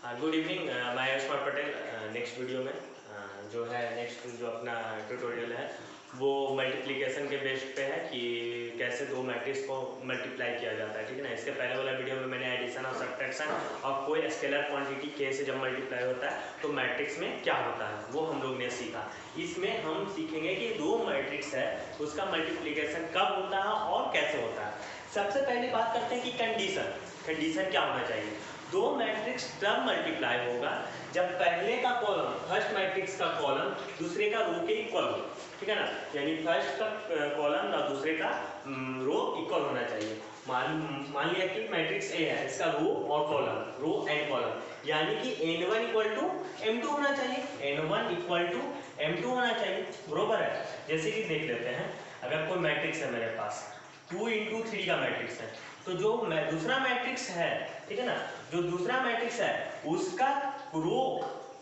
Good evening, मैं Ayushman Patel. Next video में जो है नेक्स्ट जो अपना ट्यूटोरियल है वो मल्टीप्लिकेशन के बेस पे है कि कैसे दो मैट्रिक्स को मल्टीप्लाई किया जाता है। ठीक है ना। इसके पहले वाला वीडियो में मैंने एडिशन और सब्ट्रैक्शन और कोई स्केलर क्वांटिटी के से जब मल्टीप्लाई होता है तो मैट्रिक्स में क्या होता है वो हम लोग ने सीखा। इसमें हम सीखेंगे कि दो मैट्रिक्स है उसका मल्टीप्लिकेशन कब होता है और कैसे होता है। सबसे पहले बात करते हैं कि कंडीशन क्या होना चाहिए। दो मैट्रिक्स तब मल्टीप्लाई होगा जब पहले का कॉलम फर्स्ट मैट्रिक्स का कॉलम दूसरे का रो के इक्वल हो। ठीक है ना। यानी फर्स्ट का कॉलम और दूसरे का रो इक्वल होना चाहिए। मान लिया कि मैट्रिक्स ए है, इसका रो और कॉलम, रो एंड कॉलम, यानी कि n1 इक्वल टू m2 होना चाहिए। n1 इक्वल टू m2 होना चाहिए, बरोबर है। जैसे कि देख लेते हैं, अगर कोई मैट्रिक्स है मेरे पास 2 into 3 का मैट्रिक्स है, तो जो दूसरा मैट्रिक्स है, ठीक है ना, जो दूसरा मैट्रिक्स है उसका रो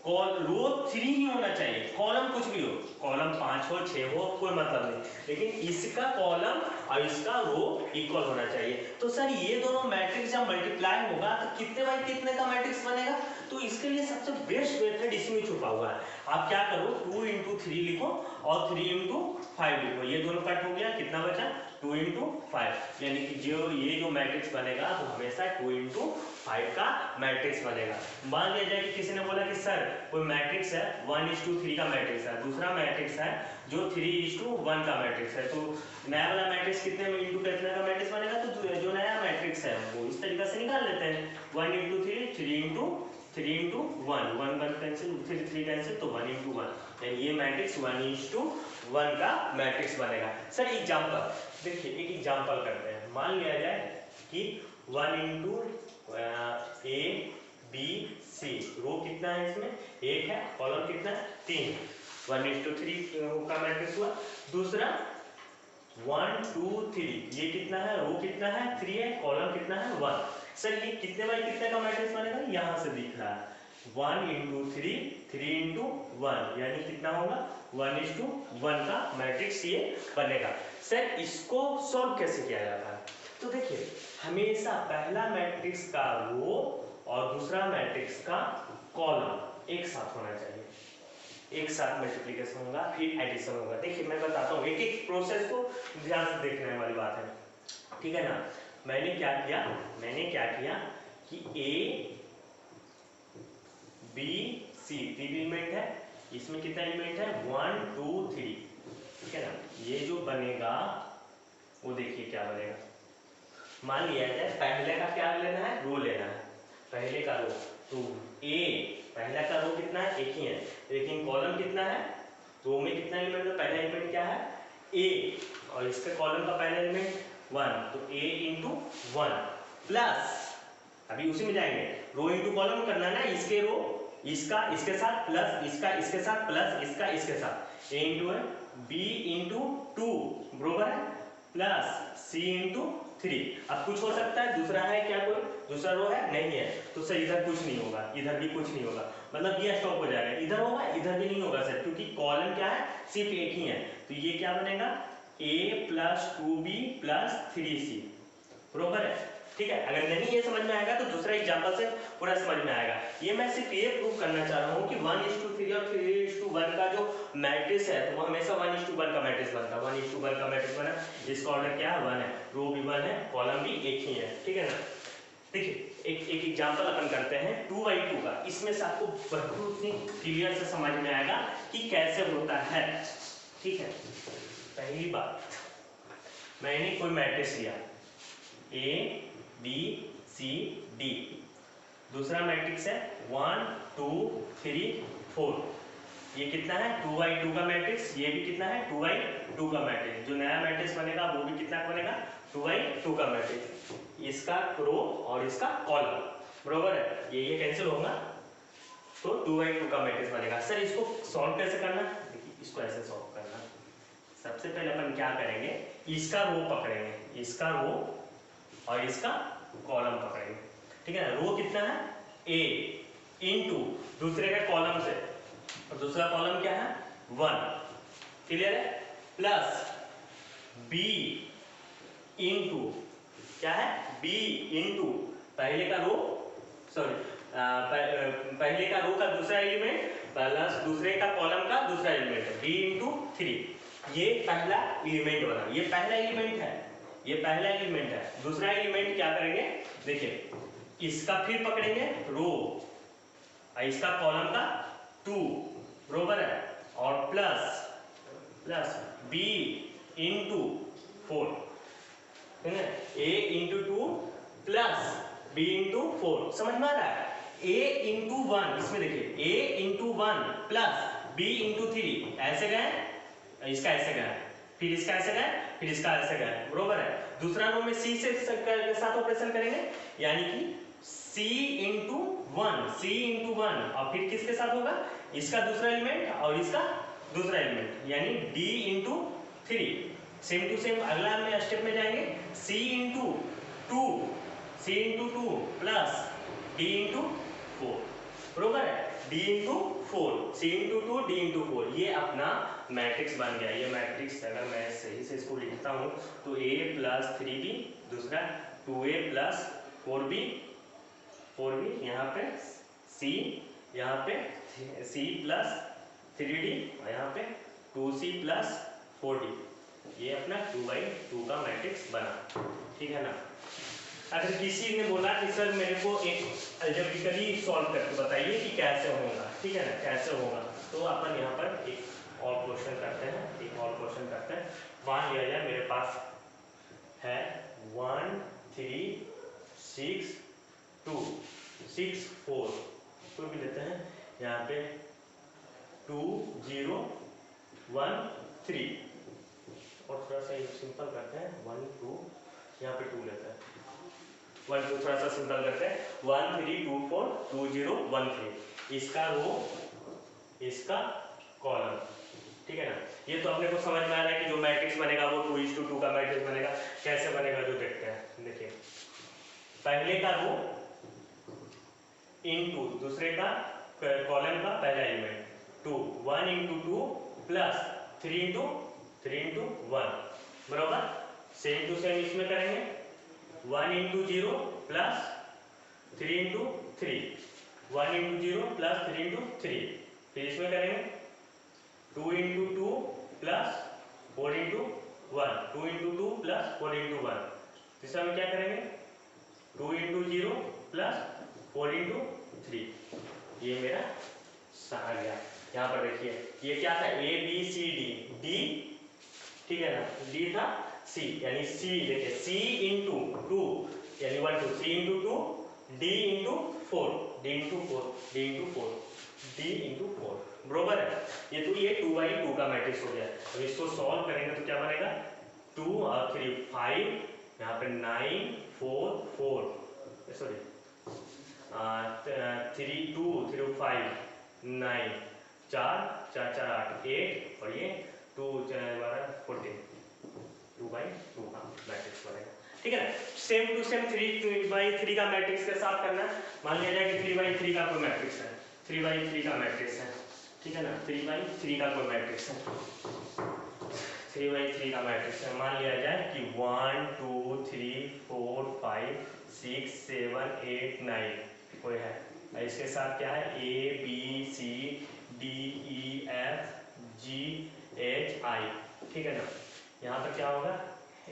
3 ही होना चाहिए, कॉलम कुछ भी हो, कॉलम 5 हो 6 हो कोई मतलब नहीं, लेकिन इसका कॉलम और इसका रो इक्वल होना चाहिए। तो सर ये दोनों मैट्रिक्स जब मल्टीप्लाई होगा तो कितने बाई कितने का मैट्रिक्स बनेगा? तो इसके लिए सबसे बेस्ट मेथड इसमें छुपा हुआ है। आप क्या करो, 2 into 3 लिखो और 3 into 5 लिखो। ये दोनों कट हो गया, कितना बचा? 2 into 5, यानी कि ये जो मैट्रिक्स बनेगा वो हमेशा 2 into 5 का मैट्रिक्स बनेगा। मान लिया जाए कि किसी ने बोला कि सर कोई मैट्रिक्स है 1:3 का मैट्रिक्स है, दूसरा मैट्रिक्स है जो 3:1 का मैट्रिक्स है, तो नया वाला मैट्रिक्स कितने में इंटू कितने का मैट्रिक्स बनेगा? तो जो नया मैट्रिक्स है वो इस तरीके से निकाल लेते हैं, 1 into 3, 3 into 1, 1 कैंसिल, 3 कैंसिल, तो 1 into 1, यानी ये मैट्रिक्स 1:1 का मैट्रिक्स बनेगा। सर एग्जांपल देखिए, एक एग्जांपल करते हैं। मान लिया जाए कि 1 into A B C, रो कितना है इसमें? 1 है, कॉलम कितना है? 3, 1:3 का मैट्रिक्स हुआ। दूसरा 1 2 3, ये कितना है? रो कितना है? 3 है, कॉलम कितना है? 1। सर ये कितने बाई कितने का मैट्रिक्स बनेगा? यहाँ से दिख रहा है 1 into 3, 3 into 1, यानी कितना होगा? 1:1 का मैट्रिक्स ये बनेगा। सर इसको सॉल्व कैसे किया जाता है? तो देखिए, हमेशा पहला मैट्रिक्स का रो और दूसरा मैट्रिक्स का कॉलम एक साथ होना चाहिए, एक साथ मल्टीप्लिकेशन होगा फिर एडिशन होगा। देखिए मैं बताता हूँ, एक एक प्रोसेस को ध्यान से देखने वाली बात है, ठीक है ना। मैंने क्या किया कि A B C 3 एलिमेंट है, इसमें कितना एलिमेंट है? 1 2 3, ठीक है ना। ये जो बनेगा वो देखिए क्या बनेगा। मान लिया जाए पहले का क्या लेना है? रो लेना है, पहले का रो। तो A पहला का रो कितना है? एक ही है, लेकिन कॉलम कितना है? रो में कितना एलिमेंट है? पहला एलिमेंट क्या है? A, और इसके कॉलम का पहला एलिमेंट 1, तो A into 1 प्लस, अभी उसी में जाएंगे, रो इंटू कॉलम करना ना, इसके रो इसका इसके साथ प्लस इसका इसके साथ प्लस इसका इसके साथ, A इंटू है B इंटू 2, बरोबर है, प्लस C इंटू 3। अब कुछ हो सकता है, दूसरा है क्या? कोई दूसरा रो है? नहीं है, तो सर इधर कुछ नहीं होगा, इधर भी कुछ नहीं होगा, मतलब ये स्टॉप हो जाएगा। इधर होगा, इधर भी नहीं होगा सर, क्योंकि कॉलम क्या है? सिर्फ एक ही है। तो ये क्या बनेगा? A plus 2B plus 3C, बरोबर है, ठीक है। अगर नहीं ये समझ में आएगा तो दूसरा एग्जांपल से पूरा समझ में आएगा। ये मैं सिर्फ ये प्रूव करना चाह रहा हूँ कि 1:3 और 3:1 का जो मैट्रिक्स है तो वो हमेशा 1:1 का मैट्रिक्स बनता है। 1:1 का मैट्रिक्स बना, इसका ऑर्डर क्या है? 1 है, रो भी 1 है, कॉलम भी एक ही है, ठीक है ना। देखिए एक एग्जांपल अपन करते हैं 2/2 का, इसमें से आपको बहुत ही क्लियर से समझ में आएगा कि कैसे होता है, ठीक है। पहली बात, मैंने कोई मैट्रिक्स लिया A B C D, दूसरा मैट्रिक्स है 1 2 3 4, ये कितना है? 2/2 का मैट्रिक्स, ये भी कितना है? 2/2 का मैट्रिक्स। जो नया मैट्रिक्स बनेगा वो भी कितना बनेगा? 2/2 का मैट्रिक्स, इसका रो और इसका कॉलम, बरोबर है। ये कैंसिल होगा तो 2/2 का मैट्रिक्स बनेगा। सर इसको सॉल्व कैसे करना? देखिए इसको ऐसे सॉल्व करना, सबसे पहले अपन क्या करेंगे, इसका रो पकड़ेंगे, इसका रो और इसका कॉलम पकड़ेंगे, ठीक है ना। रो कितना है? A इंटू दूसरे के कॉलम से, और दूसरा कॉलम क्या है? 1, क्लियर है, प्लस B इंटू क्या है? B इंटू पहले का रो सॉरी पहले का रो का दूसरा एलिमेंट प्लस दूसरे का कॉलम का दूसरा एलिमेंट है, b इंटू 3। ये पहला एलिमेंट बना, ये पहला एलिमेंट है, ये पहला एलिमेंट है। दूसरा एलिमेंट क्या करेंगे, देखिए इसका फिर पकड़ेंगे रो, इसका कॉलम का 2 बरोबर है, और प्लस प्लस b इंटू 4, है ना, a into 2 plus b into 4। समझ में आ रहा है? a इंटू 1, इसमें देखिए a into 1 plus b into 3, ऐसे गए, इसका ऐसे गए, फिर इसका ऐसे गए, फिर इसका ऐसे गए, बरोबर है। दूसरा रो में c से के साथ ऑपरेशन करेंगे, यानी कि c इंटू 1 और फिर किसके साथ होगा, इसका दूसरा एलिमेंट और इसका दूसरा एलिमेंट, यानी d into 3। Same to same अगला में स्टेप में जाएंगे, c into 2 plus d into 4, बरोबर है, d into 4, c into 2 d into 4। ये अपना मैट्रिक्स बन गया। ये मैट्रिक्स अगर मैं सही से इसको लिखता हूँ तो a प्लस 3b, दूसरा 2a प्लस 4b, यहाँ पे c, यहाँ पे c प्लस 3d, और यहाँ पे 2c प्लस 4d। ये अपना 2x2 का मैट्रिक्स बना, ठीक है ना। अगर किसी ने बोला कि सर मेरे को एक अलजेब्रिकली सॉल्व करके बताइए कि कैसे होगा, ठीक है ना, कैसे होगा, तो अपन यहाँ पर एक और क्वेश्चन करते हैं, मान लिया जाए मेरे पास है 1 3 6 2 6 4, तो भी लेते हैं यहाँ पे 2 0 1 3, और थोड़ा सा सिंपल करते हैं 1 2, यहाँ पे 2 लेते हैं, 1 2 थोड़ा सा सिंपल करते हैं, 1 3 2 4 2 0 1 3, इसका रो इसका कॉलम, ठीक है ना। ये तो अपने को समझ में आ रहा है कि जो मैट्रिक्स बनेगा वो 2:2 का मैट्रिक्स बनेगा। कैसे बनेगा जो देखते हैं, देखिए पहले का रो इंटू दूसरे का कॉलम का पहला एलिमेंट, 2 1 इंटू 2 प्लस 3 इंटू 1, बराबर। सेम टू सेम इसमें करेंगे, 1 into 0 plus 3 into 3, 1 into 0 plus 3 into 3, फिर इसमें करेंगे 2 into 2 plus 4 into 1, 2 into 2 plus 4 into 1। तीसरा में क्या करेंगे 2 इंटू 0 प्लस 4 इंटू 3। ये मेरा आ गया। यहाँ पर देखिए ये क्या था, A B C D, D ठीक है ना, डी था सी, यानी सी देखिए सी इंटू 2 यानी 1 2, C into 2, D into 4, D into 4, D into 4, D into 4, बरोबर है। ये तो ये 2x2 का मैट्रिक्स हो गया। अब इसको सॉल्व करेंगे तो क्या बनेगा, 2 और 3 5, यहाँ पे 9 4 4, सॉरी 3 2 3 5 9, 4 4 4 8 8, और ये 2 4 12 14, 2x2 का मैट्रिक्स बनेगा, ठीक है ना। सेम टू सेम 3x3 का मैट्रिक्स के साथ करना है। मान लिया जाए कि 3x3 का कोई मैट्रिक्स है, 3x3 का मैट्रिक्स है, ठीक है ना, 3x3 का कोई मैट्रिक्स है, 3x3 का मैट्रिक्स है। मान लिया जाए कि 1 2 3 4 5 6 7 8 9 कोई है, इसके साथ क्या है A B C D E F G H I, ठीक है ना। यहाँ पर क्या होगा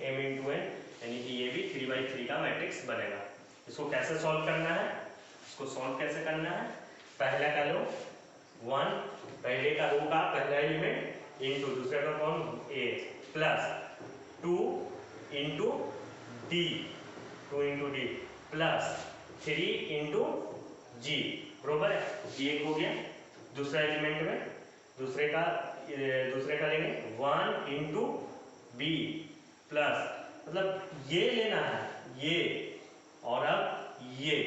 m इंटू n, यानी कि ये भी 3x3 का मैट्रिक्स बनेगा। इसको कैसे सॉल्व करना है, इसको सॉल्व कैसे करना है, पहला का लो 1, पहले का रो का पहला एलिमेंट इंटू दूसरे का कौन a plus 2 into d, 2 into D plus 3 into G, बरोबर है। ये हो गया दूसरा एलिमेंट में, दूसरे का लेंगे 1 इंटू बी प्लस, मतलब ये लेना है ये, और अब ये,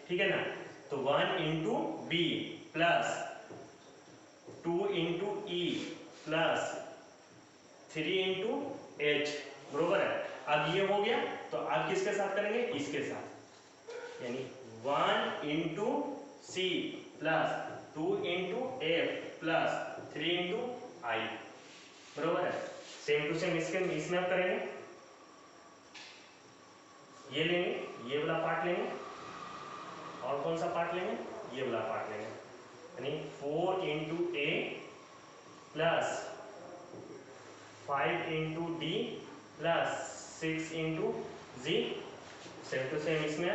ठीक है ना। तो 1 into B plus 2 into E plus 3 into H, बरोबर है। अब ये हो गया, तो अब किसके साथ करेंगे, इसके साथ, यानी 1 into C plus 2 into F plus 3 into I, बरोबर है। सेम टू सेम इसमें आप करेंगे, ये लेंगे, ये वाला पार्ट लेंगे, और और कौन सा पार्ट लेंगे, ये वाला पार्ट लेंगे, यानी 4 into A plus 5 into D plus 6 into G, same to same इसमें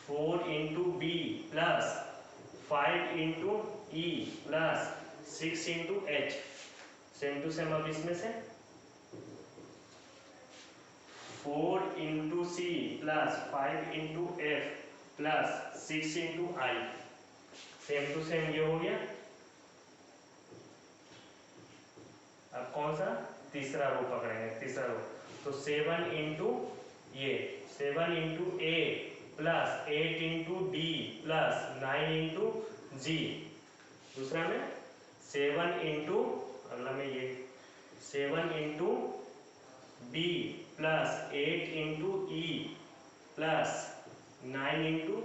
4 into B plus 5 into E plus 6 into H, same to same. अब इसमें से 4 into C plus 5 into F plus 6 into I, same to same ये हो गया। अब कौन सा तीसरा रो पकड़ेंगे, तीसरा रो, तो 7 इंटू ये 7 into A plus 8 into D plus 9 into G. दूसरा में 7 इंटू, अगला में ये 7 into B plus 8 into E plus 9 into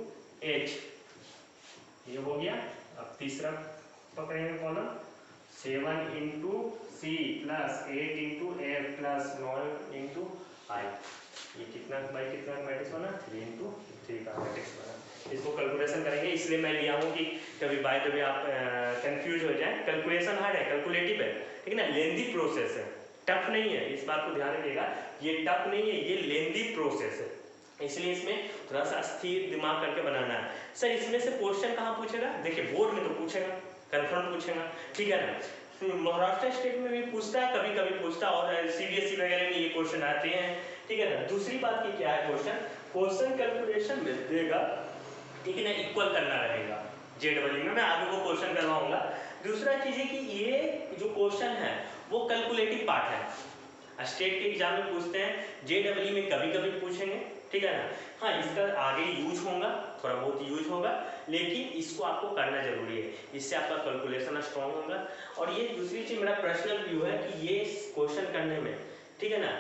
H, ये हो गया। अब तीसरा पकड़ेंगे column, 7 into C plus 8 into F plus 9 into I, ये कितना बाई कितना मैट्रिक्स बना, 3 इंटू 3 का मैट्रिक्स बना। इसको कैलकुलेशन करेंगे, इसलिए मैं लिया हूँ कि कभी बाय कभी आप कंफ्यूज हो जाए। कैलकुलेशन हार्ड है, कैलकुलेटिव है, ठीक है ना, लेंदी प्रोसेस है, टफ नहीं है, इस बात को ध्यान रखिएगा, ये टफ नहीं है, ये लेंदी प्रोसेस है, इसलिए इसमें थोड़ा सा स्थिर दिमाग करके बनाना है। सर इसमें से क्वेश्चन कहाँ पूछेगा, देखिए बोर्ड में तो पूछेगा, कंफर्म पूछेगा, ठीक है ना, महाराष्ट्र स्टेट में भी पूछता है, कभी कभी पूछता है, और सीबीएसई वगैरह में ये क्वेश्चन आते हैं, ठीक है ना। दूसरी बात की क्या है, क्वेश्चन कैलकुलेशन में देगा, ठीक है ना, इक्वल करना रहेगा जेडब्ल्यू में, मैं आगे वो क्वेश्चन करवाऊंगा। दूसरा चीज है कि ये जो क्वेश्चन है वो कैलकुलेटिव पार्ट है, स्टेट के एग्जाम में पूछते हैं, जेडब्ल्यू में कभी कभी पूछेंगे, ठीक है ना। हाँ, इसका आगे यूज होगा, थोड़ा बहुत यूज होगा, लेकिन इसको आपको करना जरूरी है, इससे आपका कैलकुलेशन स्ट्रॉन्ग होगा। और ये दूसरी चीज मेरा पर्सनल व्यू है कि ये क्वेश्चन करने में, ठीक है ना,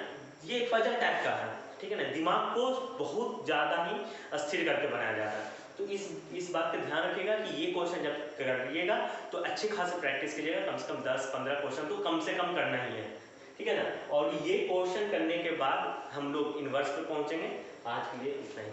ये पजल टाइप का है, ठीक है ना, दिमाग को बहुत ज़्यादा ही स्थिर करके बनाया जाता है। तो इस बात का ध्यान रखिएगा कि ये क्वेश्चन जब करिएगा तो अच्छे खासे प्रैक्टिस कीजिएगा, कम से कम 10-15 क्वेश्चन तो कम से कम करना ही है, ठीक है ना। और ये क्वेश्चन करने के बाद हम लोग इन्वर्स पे पहुंचेंगे। आज के लिए इतना ही।